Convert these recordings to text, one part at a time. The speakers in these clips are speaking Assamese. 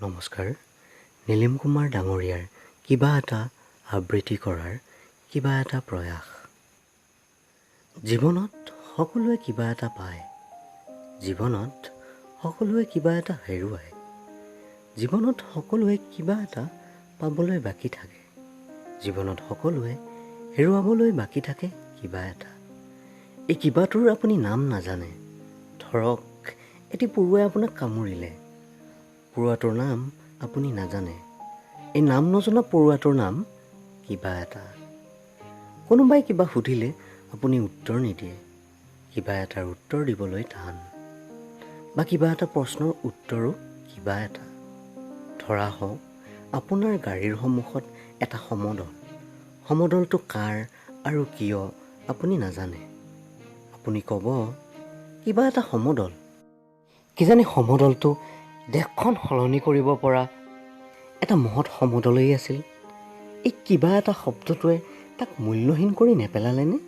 নমস্কাৰ। নীলিম কুমাৰ ডাঙৰীয়াৰ কিবা এটা আবৃত্তি কৰাৰ কিবা এটা প্ৰয়াস। জীৱনত সকলোৱে কিবা এটা পায়, জীৱনত সকলোৱে কিবা এটা হেৰুৱায়, জীৱনত সকলোৱে কিবা এটা পাবলৈ বাকী থাকে, জীৱনত সকলোৱে হেৰুৱাবলৈ বাকী থাকে কিবা এটা। এই কিবাটোৰ আপুনি নাম নাজানে। ধৰক এটি পৰুৱাই আপোনাক কামুৰিলে, পৰুৱাটোৰ নাম আপুনি নাজানে। এই নাম নজনা পৰুৱাটোৰ নাম কিবা এটা। কোনোবাই কিবা সুধিলে আপুনি উত্তৰ নিদিয়ে, কিবা এটাৰ উত্তৰ দিবলৈ টান, বা কিবা এটা প্ৰশ্নৰ উত্তৰো কিবা এটা। ধৰা হওক আপোনাৰ গাড়ীৰ সন্মুখত এটা সমদল, সমদলটো কাৰ আৰু কিয় আপুনি নাজানে। আপুনি ক'ব কিবা এটা সমদল, কিজানি সমদলটো দেশখন সলনি কৰিব পৰা এটা মহৎ সমদলেই আছিল। এই কিবা এটা শব্দটোৱে তাক মূল্যহীন কৰি নেপেলালেনে?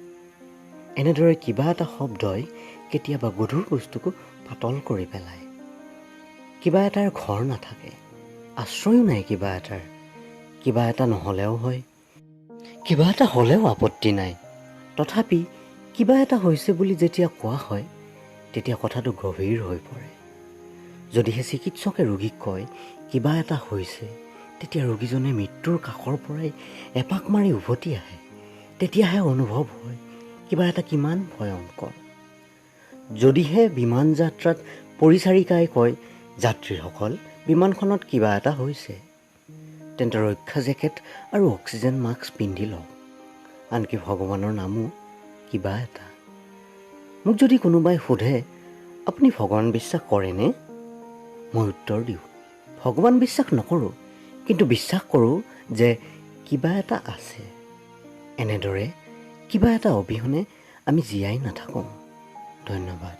এনেদৰে কিবা এটা শব্দই কেতিয়াবা গধুৰ বস্তুকো পাতল কৰি পেলায়। কিবা এটাৰ ঘৰ নাথাকে, আশ্ৰয়ো নাই কিবা এটাৰ। কিবা এটা নহ'লেও হয়, কিবা এটা হ'লেও আপত্তি নাই। তথাপি কিবা এটা হৈছে বুলি যেতিয়া কোৱা হয়, তেতিয়া কথাটো গভীৰ হৈ পৰে। যদিহে চিকিৎসকে ৰোগীক কয় কিবা এটা হৈছে, তেতিয়া ৰোগীজনে মৃত্যুৰ কাষৰ পৰাই এপাক মাৰি উভতি আহে। তেতিয়াহে অনুভৱ হয় কিবা এটা কিমান ভয়ংকৰ। যদিহে বিমান যাত্ৰাত পৰিচাৰিকাই কয় যাত্ৰীসকল বিমানখনত কিবা এটা হৈছে, তেন্তে ৰক্ষা জেকেট আৰু অক্সিজেন মাস্ক পিন্ধি লওক। আনকি ভগৱানৰ নামো কিবা এটা। মোক যদি কোনোবাই সোধে আপুনি ভগৱান বিশ্বাস কৰেনে? মই উত্তৰ দিওঁ ভগৱান বিশ্বাস নকৰোঁ, কিন্তু বিশ্বাস কৰোঁ যে কিবা এটা আছে। এনেদৰে কিবা এটা অবিহনে আমি জীয়াই নাথাকোঁ। ধন্যবাদ।